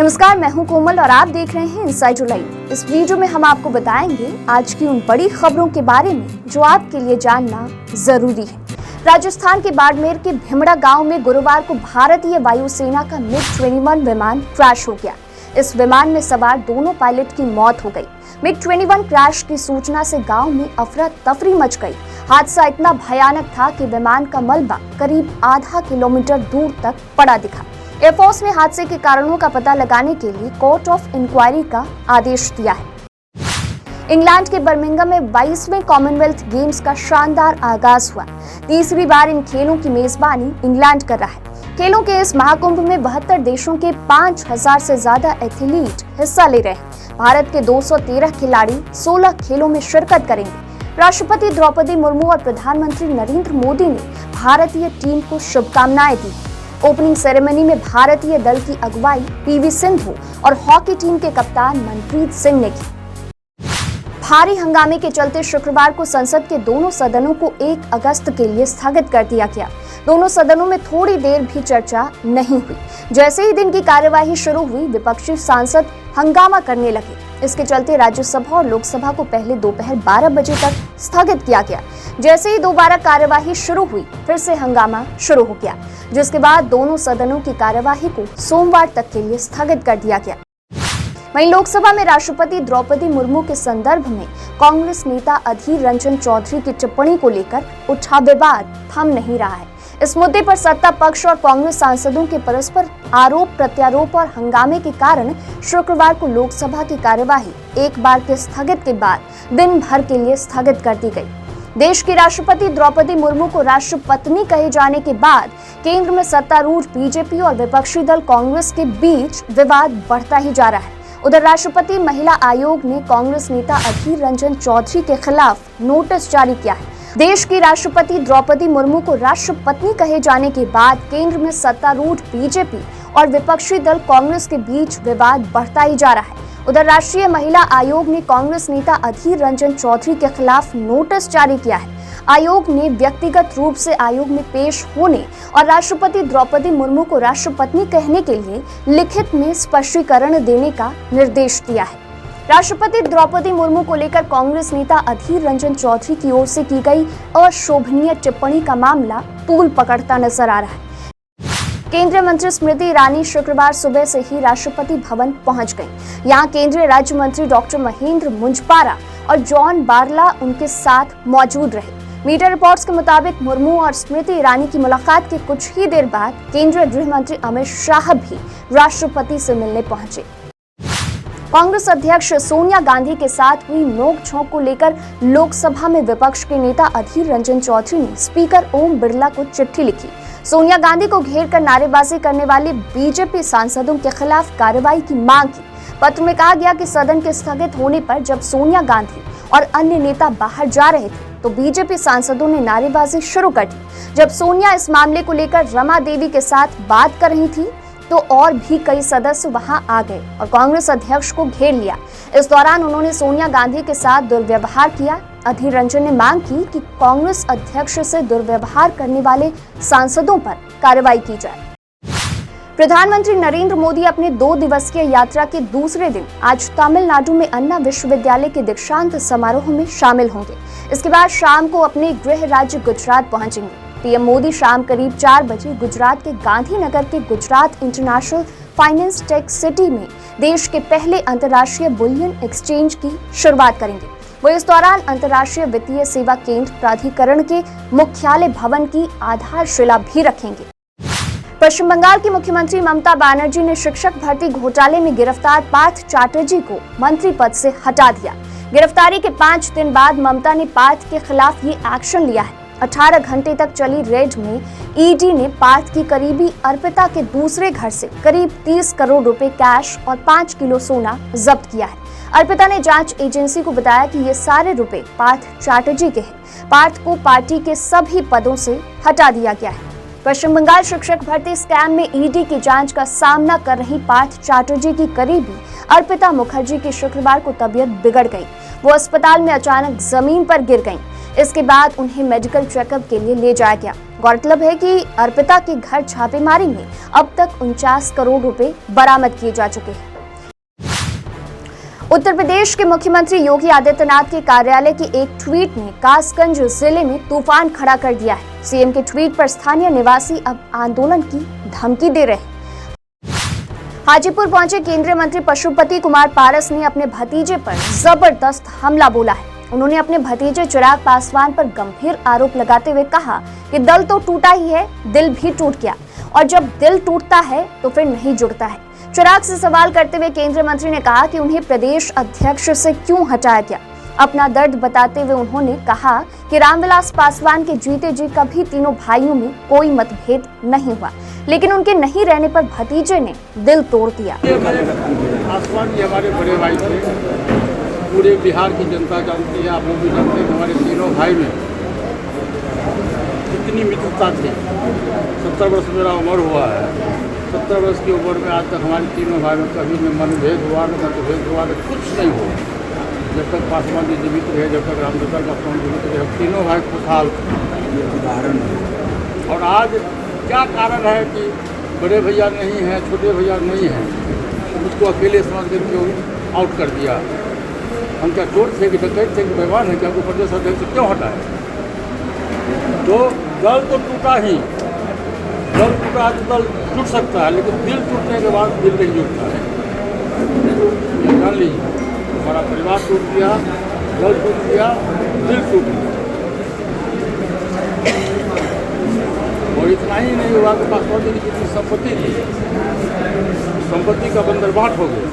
नमस्कार, मैं हूं कोमल और आप देख रहे हैं इनसाइडर लाइव। इस वीडियो में हम आपको बताएंगे आज की उन बड़ी खबरों के बारे में जो आपके लिए जानना जरूरी है। राजस्थान के बाड़मेर के भिमड़ा गांव में गुरुवार को भारतीय वायुसेना का MiG-21 विमान क्रैश हो गया। इस विमान में सवार दोनों पायलट की मौत हो गई। MiG-21 क्रैश की सूचना से गांव में अफरा तफरी मच गई। हादसा इतना भयानक था कि विमान का मलबा करीब आधा किलोमीटर दूर तक पड़ा दिखा। एयरफोर्स ने हादसे के कारणों का पता लगाने के लिए कोर्ट ऑफ इंक्वायरी का आदेश दिया है। इंग्लैंड के बर्मिंघम में 22वें कॉमनवेल्थ गेम्स का शानदार आगाज हुआ। तीसरी बार इन खेलों की मेजबानी इंग्लैंड कर रहा है। खेलों के इस महाकुंभ में 72 देशों के 5000 से ज्यादा एथलीट हिस्सा ले रहे हैं। भारत के 213 खिलाड़ी 16 खेलों में शिरकत करेंगे। राष्ट्रपति द्रौपदी मुर्मू और प्रधानमंत्री नरेंद्र मोदी ने भारतीय टीम को शुभकामनाएं दी। ओपनिंग सेरेमनी में भारतीय दल की अगुवाई PV सिंधु और हॉकी टीम के कप्तान मनप्रीत सिंह ने की। भारी हंगामे के चलते शुक्रवार को संसद के दोनों सदनों को 1 अगस्त के लिए स्थगित कर दिया गया। दोनों सदनों में थोड़ी देर भी चर्चा नहीं हुई। जैसे ही दिन की कार्यवाही शुरू हुई, विपक्षी सांसद हंगामा करने लगे। इसके चलते राज्यसभा और लोकसभा को पहले दोपहर 12 बजे तक स्थगित किया गया। जैसे ही दोबारा कार्यवाही शुरू हुई, फिर से हंगामा शुरू हो गया, जिसके बाद दोनों सदनों की कार्यवाही को सोमवार तक के लिए स्थगित कर दिया गया। वहीं लोकसभा में राष्ट्रपति द्रौपदी मुर्मू के संदर्भ में कांग्रेस नेता अधीर रंजन चौधरी की टिप्पणी को लेकर उठा विवाद थम नहीं रहा है। इस मुद्दे पर सत्ता पक्ष और कांग्रेस सांसदों के परस्पर आरोप प्रत्यारोप और हंगामे के कारण शुक्रवार को लोकसभा की कार्यवाही एक बार के स्थगित के बाद दिन भर के लिए स्थगित कर दी गई। देश की राष्ट्रपति द्रौपदी मुर्मू को राष्ट्रपत्नी कहे जाने के बाद केंद्र में सत्तारूढ़ बीजेपी और विपक्षी दल कांग्रेस के बीच विवाद बढ़ता ही जा रहा है। उधर राष्ट्रपति महिला आयोग ने कांग्रेस नेता अधीर रंजन चौधरी के खिलाफ नोटिस जारी किया है। देश की राष्ट्रपति द्रौपदी मुर्मू को राष्ट्रपत्नी कहे जाने के बाद केंद्र में सत्तारूढ़ बीजेपी और विपक्षी दल कांग्रेस के बीच विवाद बढ़ता ही जा रहा है। उधर राष्ट्रीय महिला आयोग ने कांग्रेस नेता अधीर रंजन चौधरी के खिलाफ नोटिस जारी किया है। आयोग ने व्यक्तिगत रूप से आयोग में पेश होने और राष्ट्रपति द्रौपदी मुर्मू को राष्ट्रपत्नी कहने के लिए लिखित में स्पष्टीकरण देने का निर्देश दिया है। राष्ट्रपति द्रौपदी मुर्मू को लेकर कांग्रेस नेता अधीर रंजन चौधरी की ओर से की गई अशोभनीय टिप्पणी का मामला तूल पकड़ता नजर आ रहा है। केंद्रीय मंत्री स्मृति ईरानी शुक्रवार सुबह से ही राष्ट्रपति भवन पहुंच गईं। यहां केंद्रीय राज्य मंत्री डॉक्टर महेंद्र मुंजपारा और जॉन बारला उनके साथ मौजूद रहे। मीडिया रिपोर्ट्स के मुताबिक मुर्मू और स्मृति ईरानी की मुलाकात के कुछ ही देर बाद केंद्रीय गृह मंत्री अमित शाह भी राष्ट्रपति से मिलने पहुंचे। कांग्रेस अध्यक्ष सोनिया गांधी के साथ हुई नोक-झोंक को लेकर लोकसभा में विपक्ष के नेता अधीर रंजन चौधरी ने स्पीकर ओम बिरला को चिट्ठी लिखी। सोनिया गांधी को घेर कर नारेबाजी करने वाले बीजेपी सांसदों के खिलाफ कार्रवाई की मांग की। पत्र में कहा गया कि सदन के स्थगित होने पर जब सोनिया गांधी और अन्य नेता बाहर जा रहे थे तो बीजेपी सांसदों ने नारेबाजी शुरू कर दी। जब सोनिया इस मामले को लेकर रमा देवी के साथ बात कर रही थी तो और भी कई सदस्य वहां आ गए और कांग्रेस अध्यक्ष को घेर लिया। इस दौरान उन्होंने सोनिया गांधी के साथ दुर्व्यवहार किया। अधीर रंजन ने मांग की कि कांग्रेस अध्यक्ष से दुर्व्यवहार करने वाले सांसदों पर कार्रवाई की जाए। प्रधानमंत्री नरेंद्र मोदी अपने 2 दिवसीय यात्रा के दूसरे दिन आज तमिलनाडु में अन्ना विश्वविद्यालय के दीक्षांत समारोह में शामिल होंगे। इसके बाद शाम को अपने गृह राज्य गुजरात पहुंचेंगे। पीएम मोदी शाम करीब 4 बजे गुजरात के गांधीनगर के Gujarat international finance tech city में देश के पहले अंतर्राष्ट्रीय बुलियन एक्सचेंज की शुरुआत करेंगे। वो इस दौरान अंतर्राष्ट्रीय वित्तीय सेवा केंद्र प्राधिकरण के मुख्यालय भवन की आधारशिला भी रखेंगे। पश्चिम बंगाल की मुख्यमंत्री ममता बनर्जी ने शिक्षक भर्ती घोटाले में गिरफ्तार पार्थ चैटर्जी को मंत्री पद से हटा दिया। गिरफ्तारी के 5 दिन बाद ममता ने पार्थ के खिलाफ ये एक्शन लिया है। 18 घंटे तक चली रेड में ईडी ने पार्थ की करीबी अर्पिता के दूसरे घर से करीब 30 करोड़ रुपए कैश और 5 किलो सोना जब्त किया है। अर्पिता ने जांच एजेंसी को बताया कि ये सारे रुपए पार्थ चैटर्जी के हैं। पार्थ को पार्टी के सभी पदों से हटा दिया गया है। पश्चिम बंगाल शिक्षक भर्ती स्कैम में ईडी की जांच का सामना कर रही पार्थ चैटर्जी की करीबी अर्पिता मुखर्जी की शुक्रवार को तबीयत बिगड़ गई। वो अस्पताल में अचानक जमीन पर गिर गईं। इसके बाद उन्हें मेडिकल चेकअप के लिए ले जाया गया। गौरतलब है कि अर्पिता के घर छापेमारी में अब तक 49 करोड़ रुपए बरामद किए जा चुके हैं। उत्तर प्रदेश के मुख्यमंत्री योगी आदित्यनाथ के कार्यालय की एक ट्वीट ने कासगंज जिले में तूफान खड़ा कर दिया है। सीएम के ट्वीट पर स्थानीय निवासी अब आंदोलन की धमकी दे रहे हैं। हाजीपुर पहुंचे केंद्रीय मंत्री पशुपति कुमार पारस ने अपने भतीजे पर जबरदस्त हमला बोला है। उन्होंने अपने भतीजे चिराग पासवान पर गंभीर आरोप लगाते हुए कहा कि दल तो टूटा ही है, दिल भी टूट गया, और जब दिल टूटता है तो फिर नहीं जुड़ता है। चिराग से सवाल करते हुए केंद्रीय मंत्री ने कहा कि उन्हें प्रदेश अध्यक्ष से क्यों हटाया गया। अपना दर्द बताते हुए उन्होंने कहा कि रामविलास पासवान के जीते जी कभी तीनों भाइयों में कोई मतभेद नहीं हुआ, लेकिन उनके नहीं रहने पर भतीजे ने दिल तोड़ दिया। पासवान जी हमारे बड़े भाई थे, पूरे बिहार की जनता जानती है, आप लोग भी जानते हैं। हमारे तीनों भाई में कितनी मित्रता थी। 70 वर्ष मेरा उम्र हुआ है। 70 वर्ष की उम्र में आज तक हमारे तीनों भाई में कभी न मनभेद हुआ, न मतभेद हुआ, न कुछ नहीं हुआ। जब तक पासवान जी जीवित रहे, जब तक रामविलास पासवान जीवित रहे, तीनों भाई खुशहाल उदाहरण है। और आज क्या कारण है कि बड़े भैया नहीं हैं, छोटे भैया नहीं हैं, उसको अकेले समझ करके आउट कर दिया। हम क्या चोर थे कि डकैत थे कि बेईमान है, क्या को प्रदेश अध्यक्ष क्यों हटाए? तो दल तो टूटा ही, दल टूटा तो दल टूट सकता है, लेकिन दिल टूटने के बाद दिल नहीं जुड़ता है। ये जान लीजिए, हमारा परिवार टूट गया, दल टूट गया, दिल टूट गया। और इतना ही नहीं हुआ कि पासवान जी की जितनी संपत्ति थी, संपत्ति का बंदरबाट हो गया।